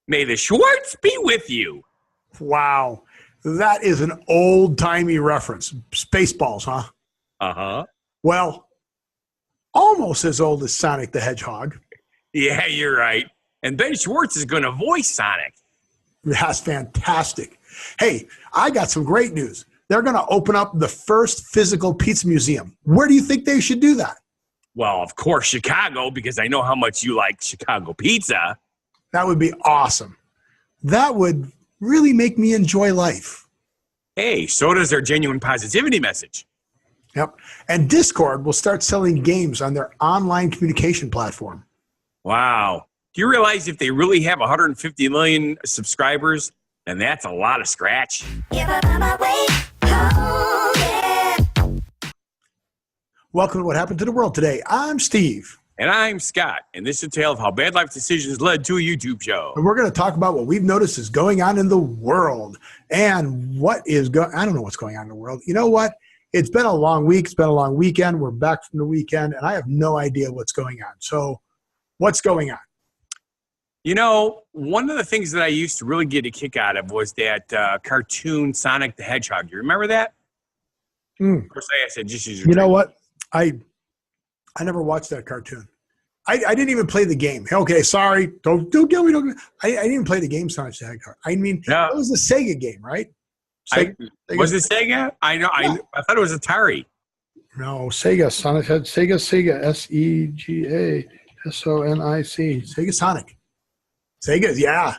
May the Schwartz be with you. Wow. That is an old-timey reference. Spaceballs, huh? Uh-huh. Well, almost as old as Sonic the Hedgehog. Yeah, you're right. And Ben Schwartz is going to voice Sonic. That's fantastic. Hey, I got some great news. They're going to open up the first physical pizza museum. Where do you think they should do that? Well, of course, Chicago, because I know how much you like Chicago pizza. That would be awesome. That would really make me enjoy life. Hey, so does their genuine positivity message. Yep. And Discord will start selling games on their online communication platform. Wow. Do you realize if they really have 150 million subscribers, then that's a lot of scratch? Welcome to What Happened to the World Today. I'm Steve. And I'm Scott, and this is a tale of how bad life decisions led to a YouTube show. And we're going to talk about what we've noticed is going on in the world and what is going I don't know what's going on in the world. You know what? It's been a long week. It's been a long weekend. We're back from the weekend, and I have no idea what's going on. So what's going on? You know, one of the things that I used to really get a kick out of was that cartoon Sonic the Hedgehog. Do you remember that? Of course, I said just use your You know what? I never watched that cartoon. I didn't even play the game. Okay, sorry. Don't get me. I didn't even play the game Sonic the Hedgehog. I mean, yeah. It was the Sega game, right? Sega. Was it Sega? I know. Yeah. I thought it was Atari. No, Sega. Sonic had Sega. Sega. Sonic. Sega Sonic. Sega, yeah.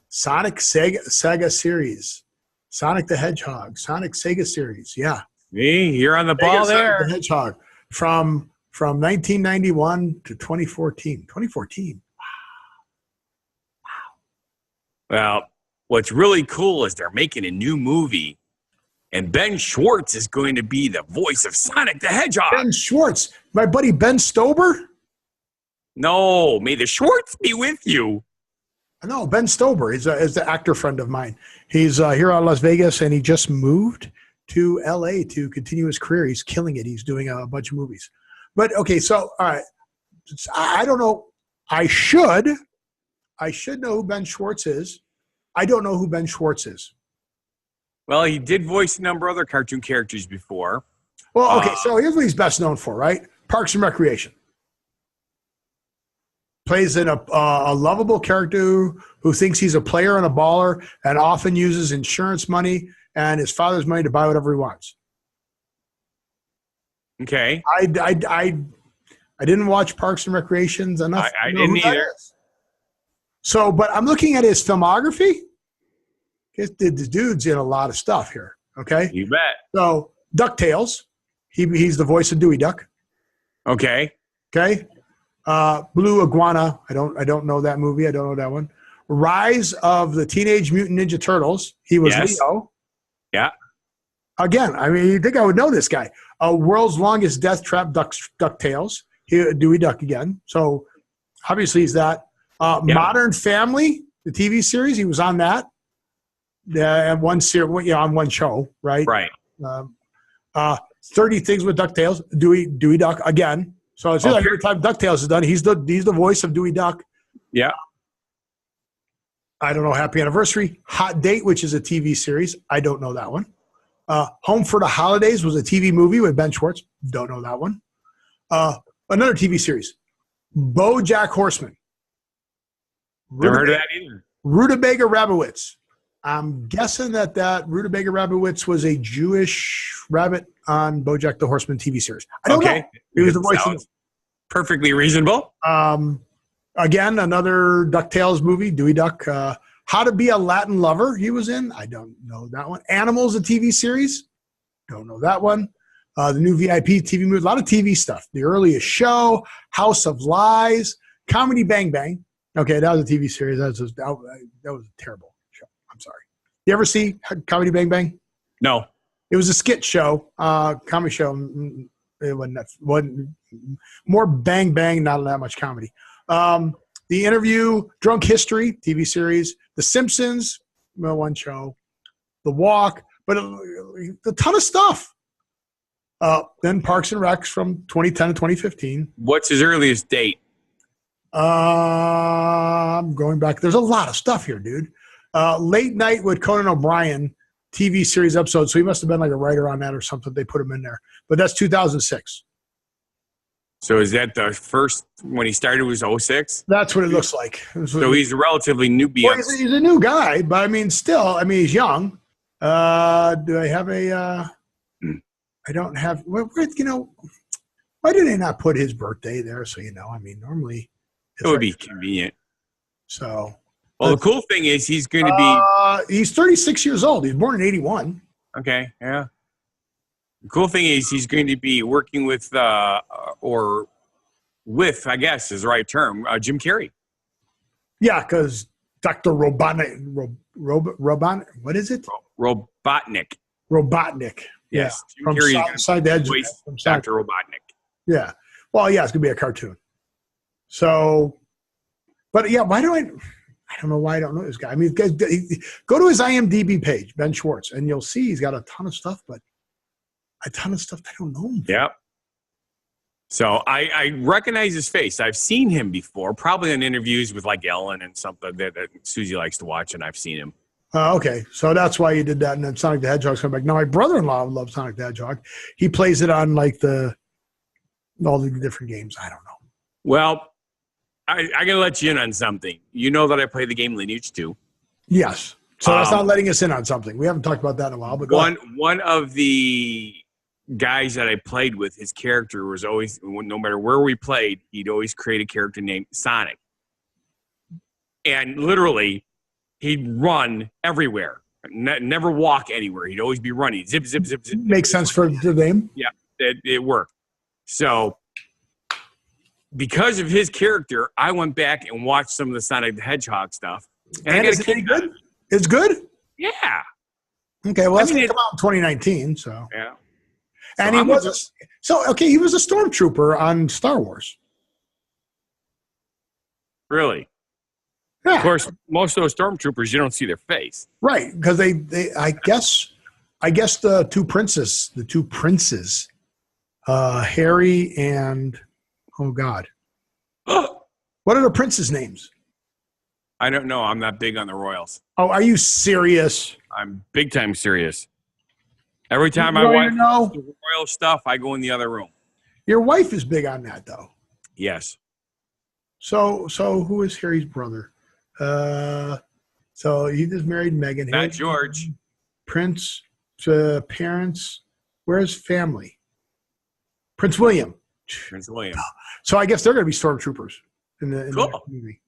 Sonic Sega series. Sonic the Hedgehog. Sonic Sega series, yeah. Me, you're on the ball Sega there. Sonic the Hedgehog from 1991 to 2014. 2014. Wow. Well, what's really cool is they're making a new movie, and Ben Schwartz is going to be the voice of Sonic the Hedgehog. Ben Schwartz. My buddy Ben Stober? No, may the Schwartz be with you. No, Ben Stober is the actor friend of mine. He's here out of Las Vegas, and he just moved to L.A. to continue his career. He's killing it. He's doing a bunch of movies. But, okay, so, all right, I don't know. I should know who Ben Schwartz is. I don't know who Ben Schwartz is. Well, he did voice a number of other cartoon characters before. Well, okay, so here's what he's best known for, right? Parks and Recreation. Plays in a lovable character who thinks he's a player and a baller and often uses insurance money and his father's money to buy whatever he wants. Okay. I didn't watch Parks and Recreations enough. I didn't either. So, but I'm looking at his filmography. The dude's in a lot of stuff here. Okay. You bet. So, DuckTales. He's the voice of Dewey Duck. Okay. Okay. Blue Iguana. I don't know that movie. I don't know that one. Rise of the Teenage Mutant Ninja Turtles. He was Leo. Yeah. Again, I mean, you think I would know this guy. World's Longest Death Trap, DuckTales. Dewey Duck again. So obviously he's that. Modern Family, the TV series. He was on that. On one show, right? Right. 30 Things with DuckTales. Dewey Duck again. So it's like every time DuckTales is done, he's the voice of Dewey Duck. Yeah. I don't know. Happy Anniversary. Hot Date, which is a TV series. I don't know that one. Home for the Holidays was a TV movie with Ben Schwartz. Don't know that one. Another TV series. BoJack Horseman. Never heard of that either. Rutabaga Rabbitwitz. I'm guessing that Rutabaga Rabbitwitz was a Jewish rabbit on BoJack the Horseman TV series. I don't know. He was the voice of perfectly reasonable. Again, another DuckTales movie, Dewey Duck. How to Be a Latin Lover, he was in. I don't know that one. Animals, a TV series. Don't know that one. The new VIP TV movie. A lot of TV stuff. The Earliest Show, House of Lies, Comedy Bang Bang. Okay, that was a TV series. That was a terrible show. I'm sorry. You ever see Comedy Bang Bang? No. It was a skit show, comedy show. It wasn't more bang bang, not that much comedy. The Interview, Drunk History, TV series, The Simpsons, one show, The Walk, but a ton of stuff. Then Parks and Recs from 2010 to 2015. What's his earliest date? I'm going back. There's a lot of stuff here, dude. Late Night with Conan O'Brien TV series episode. So he must have been like a writer on that or something. They put him in there. But that's 2006. So is that the first, when he started was 06? That's what it looks like. So he's a relatively newbie. Well, he's a new guy, but I mean, still, I mean, he's young. Do I have a I don't have, you know, why did they not put his birthday there? So, you know, I mean, normally it would be convenient. So, well, the cool thing is he's going to be, he's 36 years old. He's born in 81. Okay. Yeah. The cool thing is he's going to be working with, I guess is the right term, Jim Carrey. Yeah, because Dr. Robotnik, what is it? Robotnik. Robotnik. Yes. Yeah. From Side the Edge. Dr. Robotnik. Yeah. Well, yeah, it's going to be a cartoon. So, but yeah, why do I don't know why I don't know this guy. I mean, go to his IMDb page, Ben Schwartz, and you'll see he's got a ton of stuff, but a ton of stuff I don't know him for. Yep. So I recognize his face. I've seen him before, probably in interviews with like Ellen and something that Susie likes to watch, and I've seen him. Okay, so that's why you did that, and then Sonic the Hedgehog's coming back. Now, my brother-in-law loves Sonic the Hedgehog. He plays it on like all the different games. I don't know. Well, I'm going to let you in on something. You know that I play the game Lineage 2. Yes. So that's not letting us in on something. We haven't talked about that in a while. But one of the guys that I played with, his character was always, no matter where we played, he'd always create a character named Sonic. And literally, he'd run everywhere, never walk anywhere. He'd always be running. Zip, zip, zip, zip. Makes sense for the name. Yeah, it worked. So because of his character, I went back and watched some of the Sonic the Hedgehog stuff. And is it any good? It's good? Yeah. Okay, well, that's going to come out in 2019, so. Yeah. And he was he was a stormtrooper on Star Wars. Really? Yeah. Of course, most of those stormtroopers, you don't see their face. Right, because I guess the two princes, Harry and, oh God. What are the princes' names? I don't know. I'm not big on the royals. Oh, are you serious? I'm big time serious. Every time I watch the royal stuff, I go in the other room. Your wife is big on that, though. Yes. So who is Harry's brother? So he just married Meghan. Not George. Prince, parents. Where's family? Prince William. Prince William. So I guess they're going to be stormtroopers in the movie.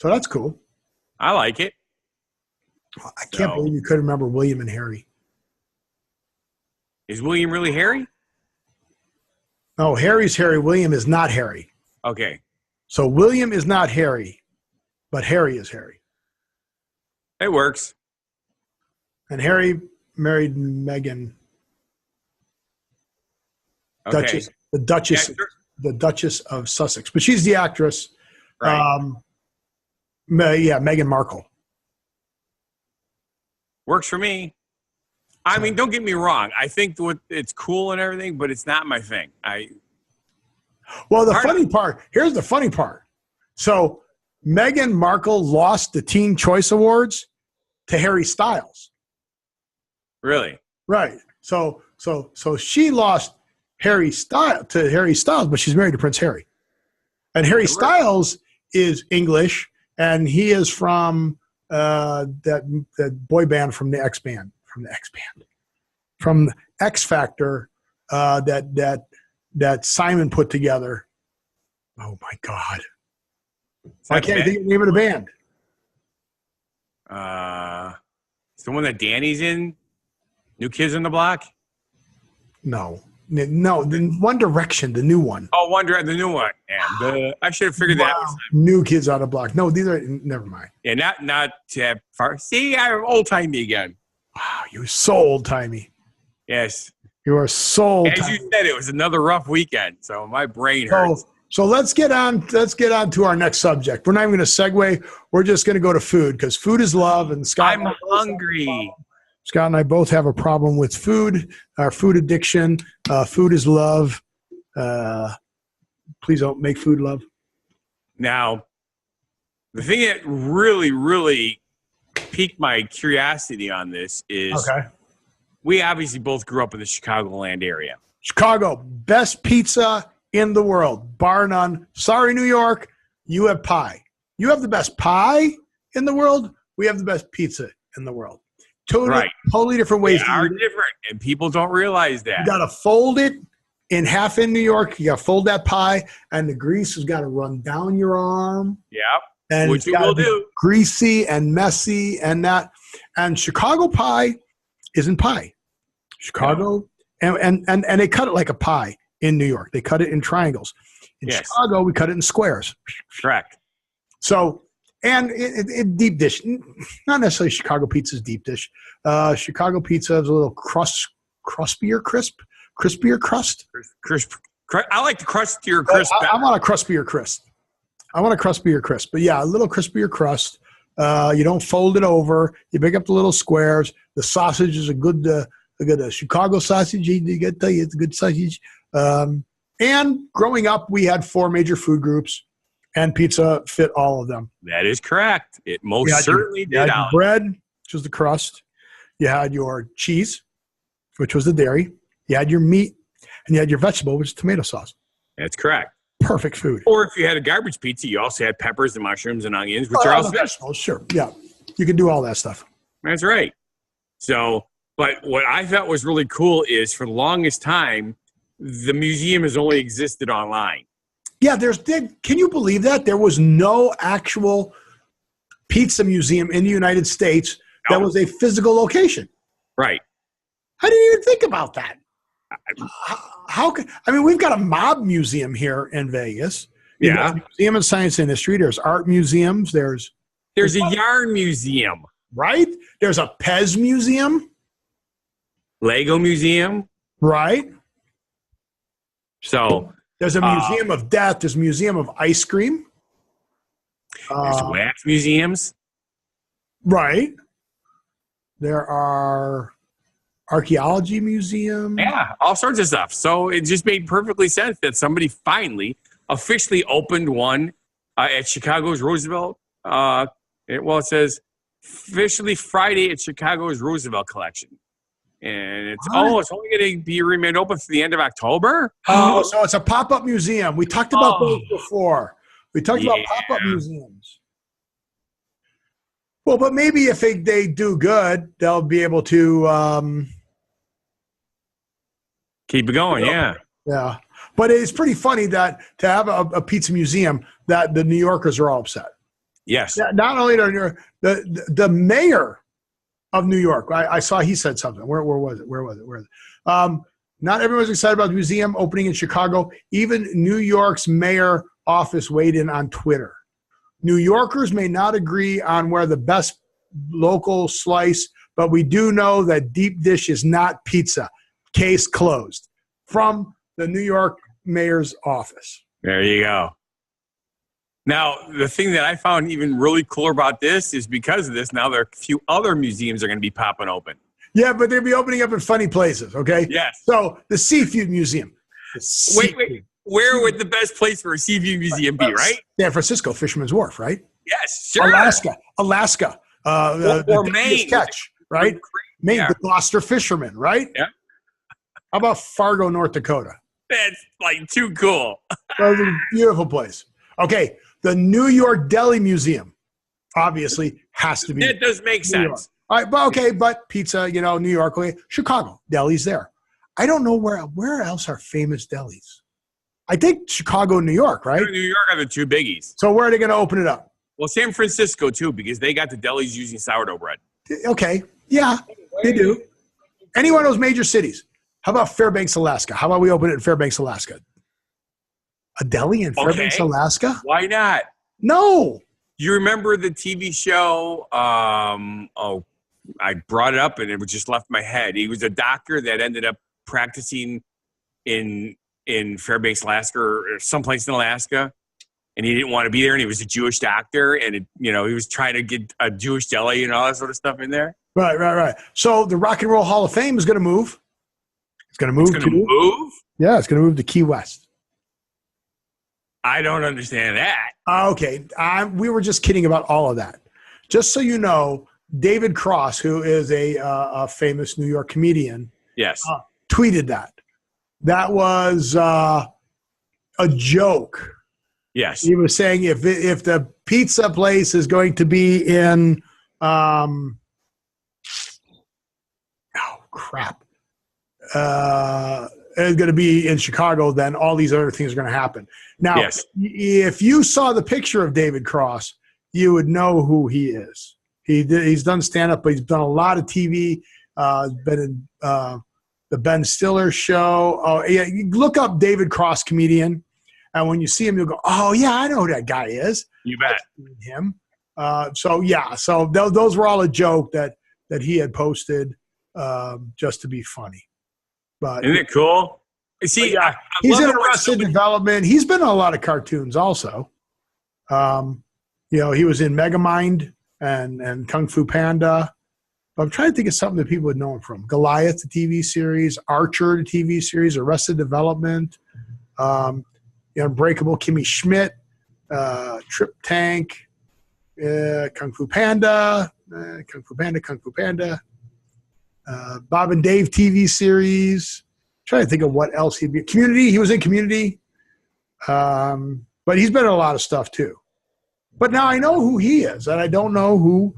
So that's cool. I like it. I can't believe you couldn't remember William and Harry. Is William really Harry? No, Harry's Harry. William is not Harry. Okay. So William is not Harry, but Harry is Harry. It works. And Harry married Meghan. Okay. The Duchess of Sussex. But she's the actress. Right. Meghan Markle. Works for me. I mean, don't get me wrong. I think it's cool and everything, but it's not my thing. Well, here's the funny part. So Meghan Markle lost the Teen Choice Awards to Harry Styles. Really? Right. So she lost Harry Styles, but she's married to Prince Harry. And Harry Styles is English, and he is from that boy band from X Factor that Simon put together. Oh my God! I can't think of the name of the band. It's the one that Danny's in. New Kids on the Block. No. The One Direction, the new one. Oh, the new one. And I should have figured that out. New Kids on the Block. No, these are never mind. Yeah, not to have far. See, I'm old timey again. Wow, you're so old timey. Yes, you are so old. As you said, it was another rough weekend, so my brain hurts. So let's get on to our next subject. We're not even going to segue. We're just going to go to food because food is love, and Scott. I'm hungry. Scott and I both have a problem with food, our food addiction. Food is love. Please don't make food love. Now, The thing that really, really piqued my curiosity on this is we obviously both grew up in the Chicagoland area. Chicago, best pizza in the world, bar none. Sorry, New York, you have pie. You have the best pie in the world. We have the best pizza in the world. Totally different ways. They are different, and people don't realize that. You got to fold it in half in New York. You got to fold that pie, and the grease has got to run down your arm. Yep. And which you will do. Greasy and messy and that. And Chicago pie isn't pie. Chicago, and they cut it like a pie in New York. They cut it in triangles. In Chicago, we cut it in squares. Correct. So, and it deep dish. Not necessarily Chicago pizza's deep dish. Chicago pizza is a little crispier crust. I like the crustier crisp. I want a cruspier crisp. But yeah, a little crispier crust. You don't fold it over. You pick up the little squares. The sausage is a good Chicago sausage. You got to tell you, it's a good sausage. And growing up, we had 4 major food groups, and pizza fit all of them. That is correct. It most certainly did. You had your bread, which was the crust. You had your cheese, which was the dairy. You had your meat, and you had your vegetable, which is tomato sauce. That's correct. Perfect food. Or if you had a garbage pizza, you also had peppers and mushrooms and onions, which are also vegetables. Sure, yeah, you can do all that stuff. That's right. So, but what I thought was really cool is for the longest time, the museum has only existed online. Yeah, can you believe that? There was no actual pizza museum in the United States that was a physical location. Right. I didn't even think about that. We've got a mob museum here in Vegas. Yeah. A museum of Science Industry. There's art museums. There's a yarn museum. Right? There's a Pez museum. Lego museum. Right. So there's a museum of death. There's a museum of ice cream. There's wax museums. Right. There are archaeology museums. Yeah, all sorts of stuff. So it just made perfectly sense that somebody finally officially opened one at Chicago's Roosevelt. It says officially Friday at Chicago's Roosevelt Collection. And it's only going to be remain open for the end of October. Oh, so it's a pop-up museum. We talked about those before. We talked about pop-up museums. Well, but maybe if they do good, they'll be able to keep it going. Yeah. Yeah. But it's pretty funny that to have a pizza museum that the New Yorkers are all upset. Yes. Not only the mayor of New York. I saw he said something. Where was it? Not everyone's excited about the museum opening in Chicago. Even New York's mayor office weighed in on Twitter. New Yorkers may not agree on where the best local slice, but we do know that deep dish is not pizza. Case closed. From the New York mayor's office. There you go. Now, the thing that I found even really cooler about this is because of this, now there are a few other museums are going to be popping open. Yeah, but they'll be opening up in funny places, okay? Yes. So the Seafood Museum. Wait. Where would the best place for a seafood museum be, right? San Francisco, Fisherman's Wharf, right? Yes, sure. Alaska. Or Maine. Catch, right? Maine, yeah. The Gloucester Fishermen, right? Yeah. How about Fargo, North Dakota? That's like too cool. That's a beautiful place. Okay, the New York Deli Museum obviously has to be. That does make sense. All right, but pizza, New York, Chicago, deli's there. I don't know where else are famous delis. I think Chicago and New York, right? New York are the two biggies. So where are they going to open it up? Well, San Francisco, too, because they got the delis using sourdough bread. Okay. Yeah, they do. Any one of those major cities. How about Fairbanks, Alaska? How about we open it in Fairbanks, Alaska? A deli in Fairbanks, Alaska? Why not? No. You remember the TV show? I brought it up and it just left my head. He was a doctor that ended up practicing in Fairbanks, Alaska, or someplace in Alaska, and he didn't want to be there, and he was a Jewish doctor, and he was trying to get a Jewish deli and all that sort of stuff in there. Right. So the Rock and Roll Hall of Fame is going to move. It's going to move. Yeah, it's going to move to Key West. I don't understand that. Okay, we were just kidding about all of that. Just so you know, David Cross, who is a famous New York comedian, Yes. tweeted that. That was a joke. Yes. He was saying if the pizza place is going to be in, is going to be in Chicago, then all these other things are going to happen. Now, yes. If you saw the picture of David Cross, you would know who he is. He's done stand-up, but he's done a lot of TV. Been in the Ben Stiller show. Oh, yeah, you look up David Cross, comedian, and when you see him, you'll go, "Oh yeah, I know who that guy is." You bet. Him. So those were all a joke that he had posted just to be funny. But isn't it cool? See, yeah, he's in Arrested Development. He's been in a lot of cartoons also. He was in Megamind and Kung Fu Panda. I'm trying to think of something that people would know him from. Goliath, the TV series, Archer, the TV series, Arrested Development, Unbreakable Kimmy Schmidt, Trip Tank, Kung Fu Panda, Bob and Dave TV series. I'm trying to think of what else he'd be. Community, he was in Community. But he's been in a lot of stuff too. But now I know who he is, and I don't know who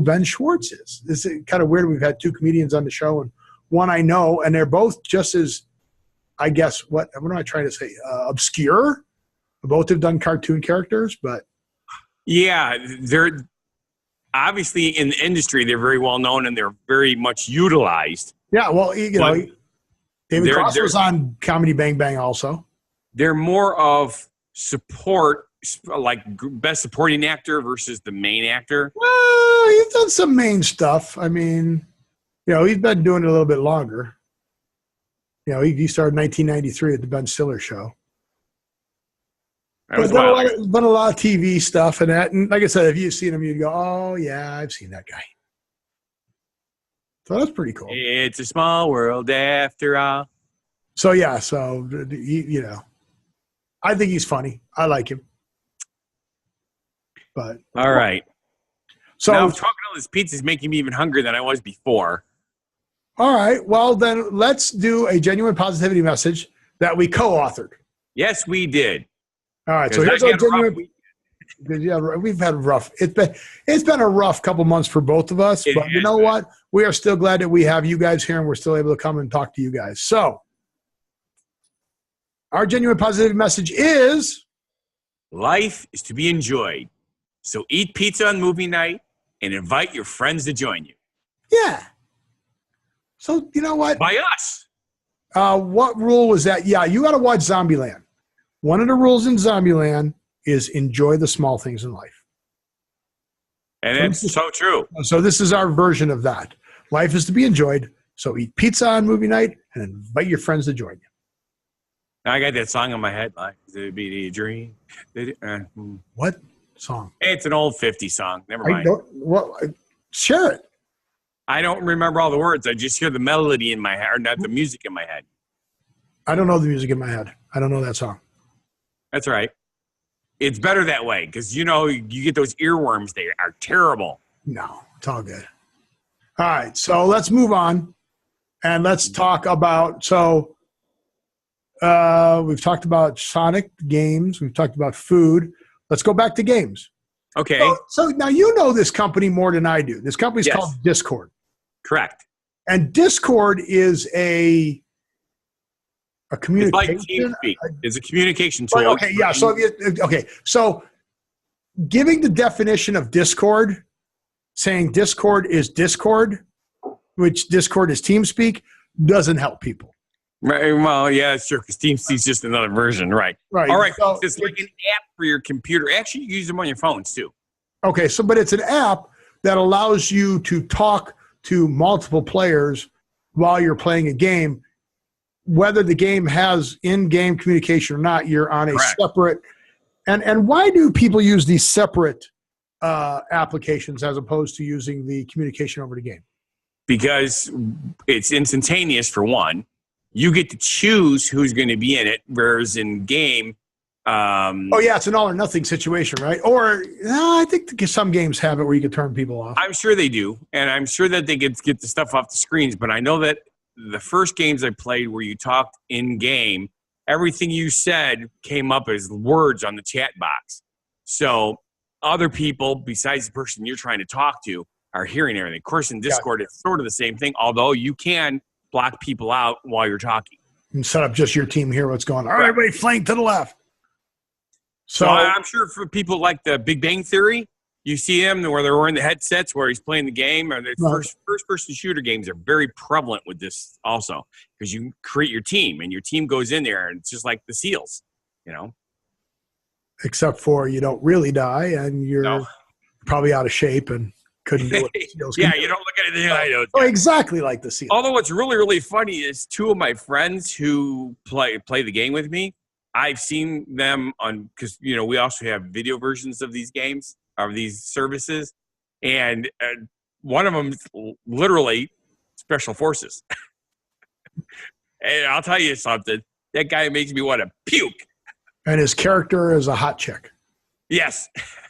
Ben Schwartz is. This is kind of weird. We've had two comedians on the show, and one I know, and they're both just as, I guess, what am I trying to say? Obscure. Both have done cartoon characters, but yeah, they're obviously in the industry. They're very well known, and they're very much utilized. Yeah, well, David Cross was on Comedy Bang Bang also. They're more of support, like best supporting actor versus the main actor. Well, he's done some main stuff. I mean, he's been doing it a little bit longer. He started in 1993 at the Ben Stiller show. But done a lot of TV stuff and that. And like I said, if you've seen him, you'd go, "Oh yeah, I've seen that guy." So that's pretty cool. It's a small world after all. So yeah, I think he's funny. I like him. But all right. So now talking all this pizza is making me even hungrier than I was before. All right. Well, then let's do a genuine positivity message that we co-authored. Yes, we did. All right. So here's our genuine. Yeah, we've had rough. It's been a rough couple months for both of us, but you know what? We are still glad that we have you guys here, and we're still able to come and talk to you guys. So our genuine positive message is: life is to be enjoyed. So eat pizza on movie night and invite your friends to join you. Yeah. So you know what? By us. What rule was that? Yeah, you got to watch Zombieland. One of the rules in Zombieland is enjoy the small things in life. And it's so true. So this is our version of that. Life is to be enjoyed. So eat pizza on movie night and invite your friends to join you. I got that song in my head. Life is to be a dream. What song? It's an old 50s song. Never mind. Share it. I don't remember all the words. I just hear the melody in my head, or not the music in my head. I don't know the music in my head. I don't know that song. That's right. It's better that way because, you get those earworms. They are terrible. No, it's all good. All right, so let's move on and let's talk about, we've talked about Sonic games. We've talked about food. Let's go back to games. Okay. So now you know this company more than I do. This company is called Discord. Correct. And Discord is a communication. It's a communication tool. Okay, yeah. So giving the definition of Discord, saying Discord is Discord, which Discord is TeamSpeak, doesn't help people. Right. Well, yeah, it's true. Because TeamSpeak's just another version, right? Right. All right. So it's like an app for your computer. Actually, you use them on your phones too. Okay. But it's an app that allows you to talk to multiple players while you're playing a game. Whether the game has in-game communication or not, you're on a separate. And why do people use these separate applications as opposed to using the communication over the game? Because it's instantaneous for one. You get to choose who's going to be in it, whereas in game, Oh yeah, it's an all or nothing situation, right? Or I think some games have it where you can turn people off. I'm sure they do, and I'm sure that they get the stuff off the screens. But I know that the first games I played where you talked in game, everything you said came up as words on the chat box. So other people besides the person you're trying to talk to are hearing everything. Of course, in Discord, it's sort of the same thing, although you can block people out while you're talking. And set up just your team, hear what's going on. All right, everybody flank to the left. So I'm sure for people like the Big Bang Theory, you see them where they're wearing the headsets where he's playing the game. Or the first-person shooter games are very prevalent with this also because you create your team, and your team goes in there, and it's just like the SEALs, you know. Except for you don't really die, and you're probably out of shape and couldn't do what the SEALs can do. You don't look at anything I know. Oh, exactly like the SEALs. Although what's really, really funny is two of my friends who play the game with me, I've seen them on, because, you know, we also have video versions of these games, of these services. And one of them is literally Special Forces. And I'll tell you something. That guy makes me want to puke. And his character is a hot chick. Yes.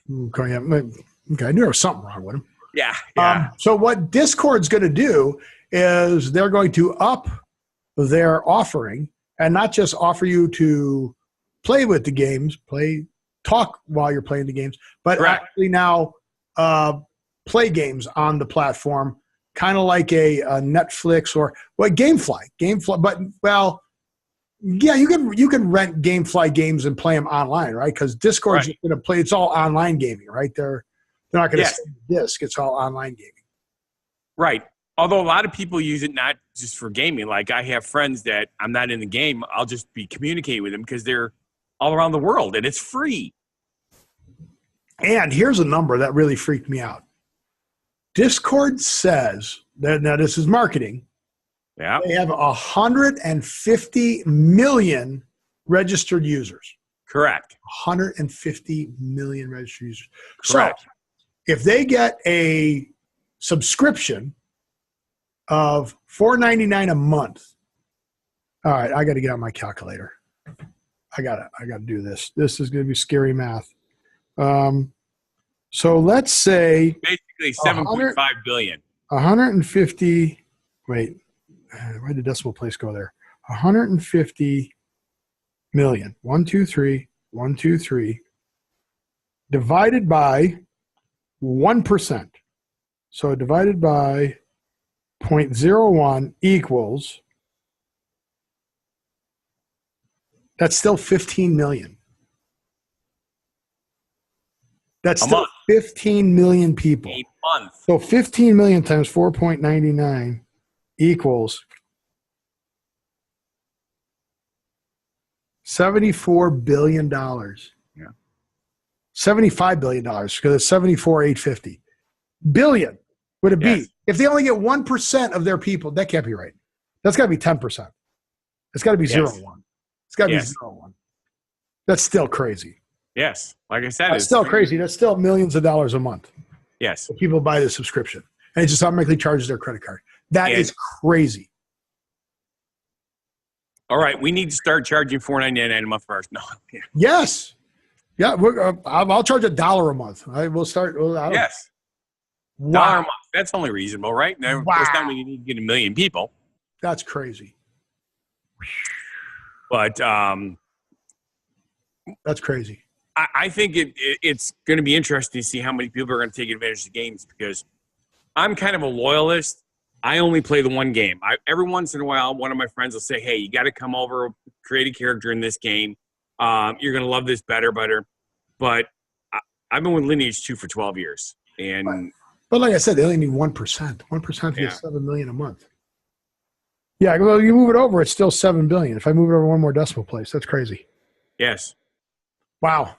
Okay, I knew there was something wrong with him. Yeah. So what Discord's going to do is they're going to up their offering and not just offer you to play with the games, talk while you're playing the games, but actually now play games on the platform, kind of like a Netflix or GameFly. But yeah, you can rent GameFly games and play them online, right? Because Discord's going to play. It's all online gaming, right? They're not going to send the disc. It's all online gaming, right? Although a lot of people use it not just for gaming. Like I have friends that I'm not in the game. I'll just be communicating with them because they're all around the world and it's free. And here's a number that really freaked me out. Discord says that, now this is marketing. Yeah. They have 150 million registered users. Correct. 150 million registered users. Correct. So if they get a subscription of $4.99 a month. All right, I got to get out my calculator. I got to do this. This is going to be scary math. So let's say basically 7.5 billion. 150. Wait, where did the decimal place go there? 150 million. 123 divided by 1%. So divided by 0.01 equals, that's still 15 million. That's still 15 million people. A month. So 15 million times 4.99 equals $74 billion. Yeah. $75 billion because it's 74,850 billion. Would it be if they only get 1% of their people? That can't be right. That's got to be 10%. It's got to be 0.1. It's got to be 0.1. That's still crazy. Yes, like I said, that's still crazy. That's still millions of dollars a month. Yes, so people buy the subscription, and it just automatically charges their credit card. That is crazy. All right, we need to start charging $4.99 a month for ours. No. Yes. Yeah, I'll charge $1 a month. We'll start. Yes. Wow. $1 a month. That's only reasonable, right? Now, of course, not when you need to get 1 million people. That's crazy. But that's crazy. I think it's going to be interesting to see how many people are going to take advantage of the games because I'm kind of a loyalist. I only play the one game. Every once in a while, one of my friends will say, hey, you got to come over, create a character in this game. You're going to love this better. But I've been with Lineage 2 for 12 years. But like I said, they only need 1%. 1% to get 7 million a month. Yeah, well, you move it over, it's still 7 billion. If I move it over one more decimal place, that's crazy. Yes. Wow.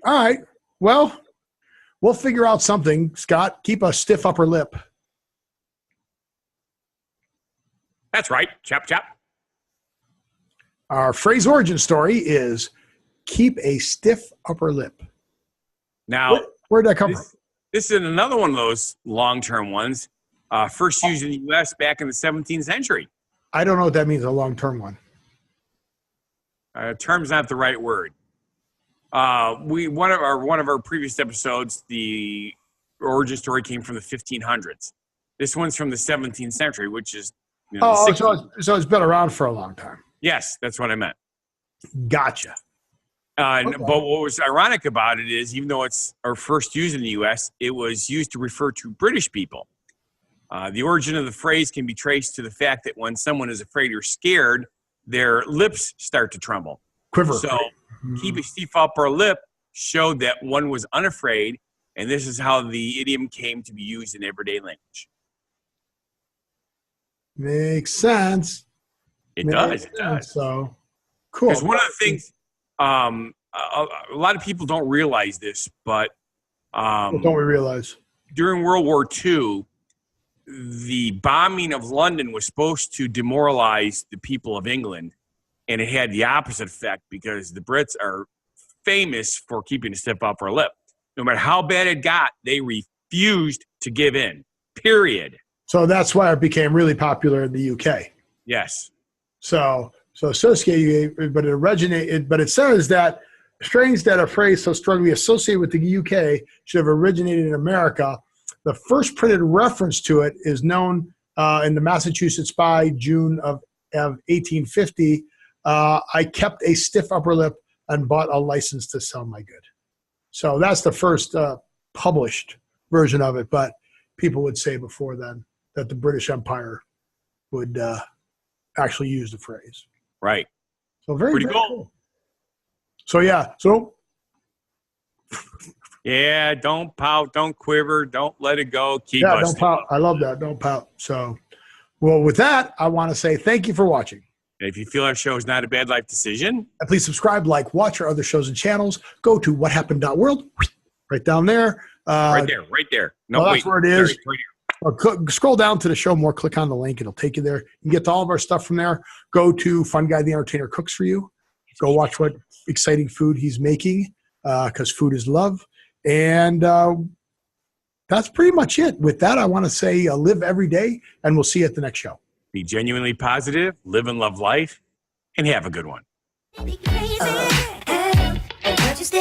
All right. Well, we'll figure out something. Scott, keep a stiff upper lip. That's right. Chop, chop. Our phrase origin story is keep a stiff upper lip. Now, where'd that come from? This is another one of those long-term ones. First used in the U.S. back in the 17th century. I don't know what that means, a long-term one. Term's not the right word. One of our previous episodes, the origin story came from the 1500s. This one's from the 17th century, which is so it's been around for a long time. Yes, that's what I meant. Gotcha. Okay. But what was ironic about it is, even though it's our first used in the U.S., it was used to refer to British people. The origin of the phrase can be traced to the fact that when someone is afraid or scared, their lips start to tremble. Quiver. So keep a stiff upper lip showed that one was unafraid, and this is how the idiom came to be used in everyday language. Makes sense. It does. So cool. Because one of the things, a lot of people don't realize this, but what don't we realize? During World War II, the bombing of London was supposed to demoralize the people of England, and it had the opposite effect because the Brits are famous for keeping a stiff upper lip. No matter how bad it got, they refused to give in, period. So that's why it became really popular in the UK. Yes. So associated, but it says that strains that are phrased so strongly associated with the UK should have originated in America. The first printed reference to it is known in the Massachusetts Spy, June of 1850. I kept a stiff upper lip and bought a license to sell my good. So that's the first published version of it. But people would say before then that the British Empire would actually use the phrase. Right. So very cool. So yeah. So yeah, don't pout, don't quiver, don't let it go. Keep us. Don't pout. I love that. Don't pout. So, well, with that, I want to say thank you for watching. And if you feel our show is not a bad life decision, and please subscribe, like, watch our other shows and channels. Go to whathappened.world, right down there. Right there. No, that's where it is. Sorry, right here. Or scroll down to the show more, click on the link. It'll take you there. You can get to all of our stuff from there. Go to Fun Guy the Entertainer Cooks for You. Go watch what exciting food he's making because food is love. And that's pretty much it. With that, I want to say live every day, and we'll see you at the next show. Be genuinely positive, live and love life, and have a good one. Be crazy, and just